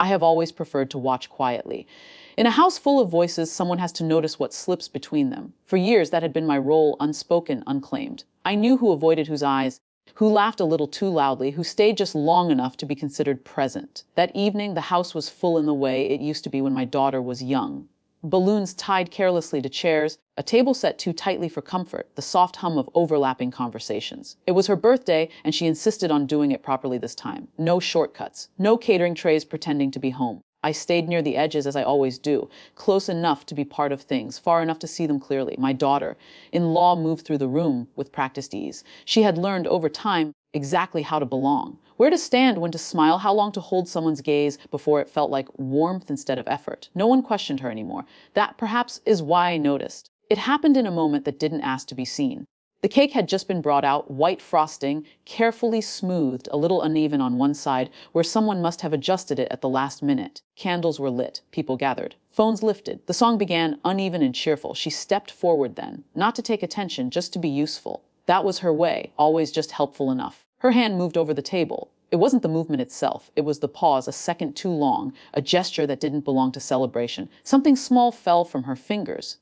I have always preferred to watch quietly. In a house full of voices, someone has to notice what slips between them. For years, that had been my role, unspoken, unclaimed. I knew who avoided whose eyes, who laughed a little too loudly, who stayed just long enough to be considered present. That evening, the house was full in the way it used to be when my daughter was young. Balloons tied carelessly to chairs, a table set too tightly for comfort, the soft hum of overlapping conversations. It was her birthday, and she insisted on doing it properly this time. No shortcuts, no catering trays pretending to be home. I stayed near the edges as I always do, close enough to be part of things, far enough to see them clearly. My daughter-in-law moved through the room with practiced ease. She had learned over time exactly how to belong, where to stand, when to smile, how long to hold someone's gaze before it felt like warmth instead of effort. No one questioned her anymore. That perhaps is why I noticed. It happened in a moment that didn't ask to be seen. The cake had just been brought out, white frosting, carefully smoothed, a little uneven on one side, where someone must have adjusted it at the last minute. Candles were lit. People gathered. Phones lifted. The song began, uneven and cheerful. She stepped forward then, not to take attention, just to be useful. That was her way, always just helpful enough. Her hand moved over the table. It wasn't the movement itself. It was the pause, a second too long, a gesture that didn't belong to celebration. Something small fell from her fingers.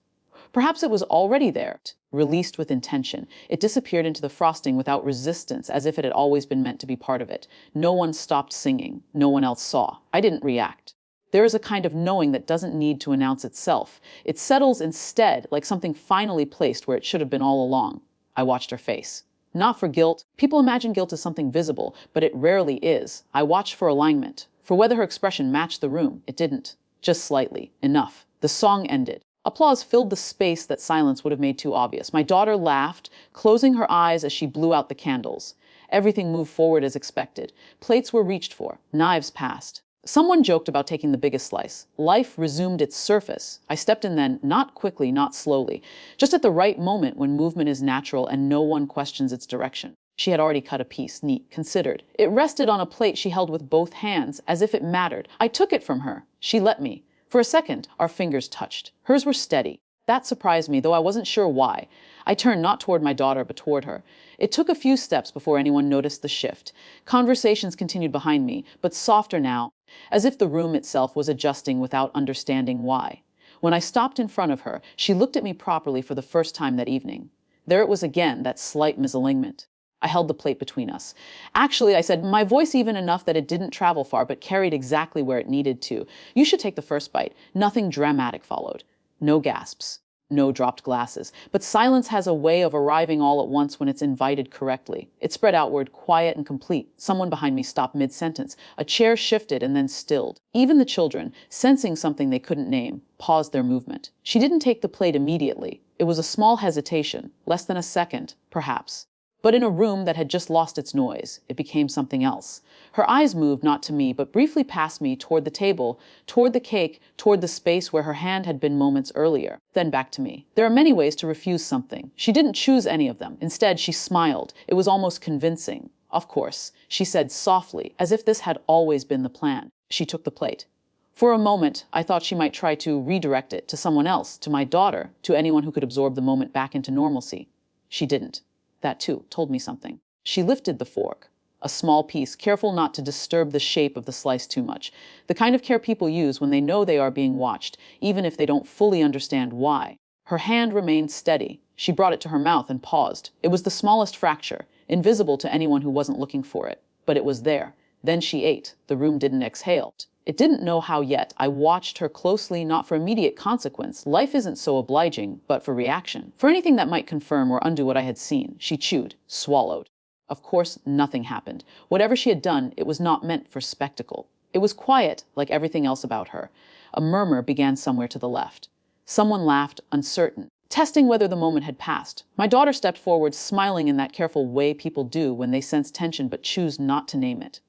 Perhaps it was already there, released with intention. It disappeared into the frosting without resistance, as if it had always been meant to be part of it. No one stopped singing. No one else saw. I didn't react. There is a kind of knowing that doesn't need to announce itself. It settles instead, like something finally placed where it should have been all along. I watched her face. Not for guilt. People imagine guilt as something visible, but it rarely is. I watched for alignment, for whether her expression matched the room. It didn't. Just slightly. Enough. The song ended. Applause filled the space that silence would have made too obvious. My daughter laughed, closing her eyes as she blew out the candles. Everything moved forward as expected. Plates were reached for. Knives passed. Someone joked about taking the biggest slice. Life resumed its surface. I stepped in then, not quickly, not slowly, just at the right moment when movement is natural and no one questions its direction. She had already cut a piece, neat, considered. It rested on a plate she held with both hands, as if it mattered. I took it from her. She let me. For a second, our fingers touched. Hers were steady. That surprised me, though I wasn't sure why. I turned not toward my daughter, but toward her. It took a few steps before anyone noticed the shift. Conversations continued behind me, but softer now, as if the room itself was adjusting without understanding why. When I stopped in front of her, she looked at me properly for the first time that evening. There it was again, that slight misalignment. I held the plate between us. Actually, I said, my voice even enough that it didn't travel far, but carried exactly where it needed to. You should take the first bite. Nothing dramatic followed. No gasps. No dropped glasses. But silence has a way of arriving all at once when it's invited correctly. It spread outward, quiet and complete. Someone behind me stopped mid-sentence. A chair shifted and then stilled. Even the children, sensing something they couldn't name, paused their movement. She didn't take the plate immediately. It was a small hesitation, less than a second, perhaps. But in a room that had just lost its noise, it became something else. Her eyes moved not to me, but briefly past me, toward the table, toward the cake, toward the space where her hand had been moments earlier, then back to me. There are many ways to refuse something. She didn't choose any of them. Instead, she smiled. It was almost convincing. Of course, she said softly, as if this had always been the plan. She took the plate. For a moment, I thought she might try to redirect it to someone else, to my daughter, to anyone who could absorb the moment back into normalcy. She didn't. That, too, told me something. She lifted the fork. A small piece, careful not to disturb the shape of the slice too much. The kind of care people use when they know they are being watched, even if they don't fully understand why. Her hand remained steady. She brought it to her mouth and paused. It was the smallest fracture, invisible to anyone who wasn't looking for it. But it was there. Then she ate. The room didn't exhale. It didn't know how yet. I watched her closely, not for immediate consequence. Life isn't so obliging, but for reaction. For anything that might confirm or undo what I had seen. She chewed, swallowed. Of course, nothing happened. Whatever she had done, it was not meant for spectacle. It was quiet, like everything else about her. A murmur began somewhere to the left. Someone laughed, uncertain, testing whether the moment had passed. My daughter stepped forward, smiling in that careful way people do when they sense tension but choose not to name it.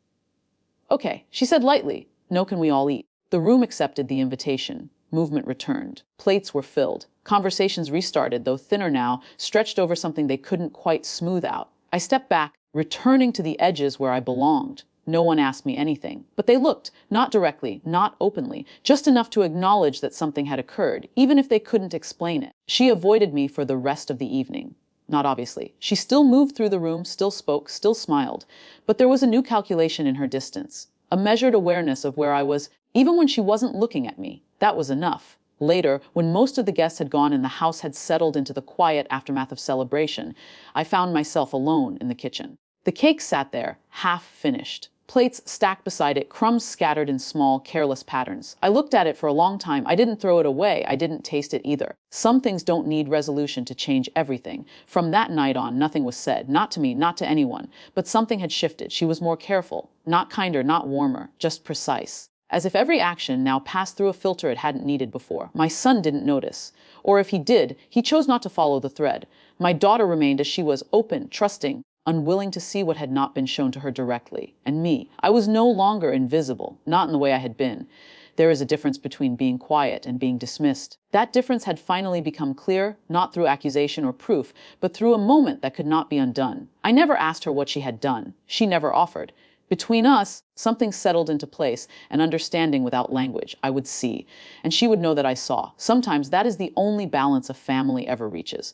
Okay, she said lightly. No, can we all eat? The room accepted the invitation. Movement returned. Plates were filled. Conversations restarted, though thinner now, stretched over something they couldn't quite smooth out. I stepped back, returning to the edges where I belonged. No one asked me anything, but they looked, not directly, not openly, just enough to acknowledge that something had occurred, even if they couldn't explain it. She avoided me for the rest of the evening. Not obviously. She still moved through the room, still spoke, still smiled, but there was a new calculation in her distance. A measured awareness of where I was, Even when she wasn't looking at me, that was enough. Later, when most of the guests had gone and the house had settled into the quiet aftermath of celebration, I found myself alone in the kitchen. The cake sat there, half finished. Plates stacked beside it, crumbs scattered in small, careless patterns. I looked at it for a long time. I didn't throw it away. I didn't taste it either. Some things don't need resolution to change everything. From that night on, nothing was said. Not to me, not to anyone. But something had shifted. She was more careful. Not kinder, not warmer, just precise. As if every action now passed through a filter it hadn't needed before. My son didn't notice. Or if he did, he chose not to follow the thread. My daughter remained as she was, open, trusting, unwilling to see what had not been shown to her directly. And me, I was no longer invisible, not in the way I had been. There is a difference between being quiet and being dismissed. That difference had finally become clear, not through accusation or proof, but through a moment that could not be undone. I never asked her what she had done. She never offered. Between us, something settled into place, an understanding without language. I would see, and she would know that I saw. Sometimes that is the only balance a family ever reaches.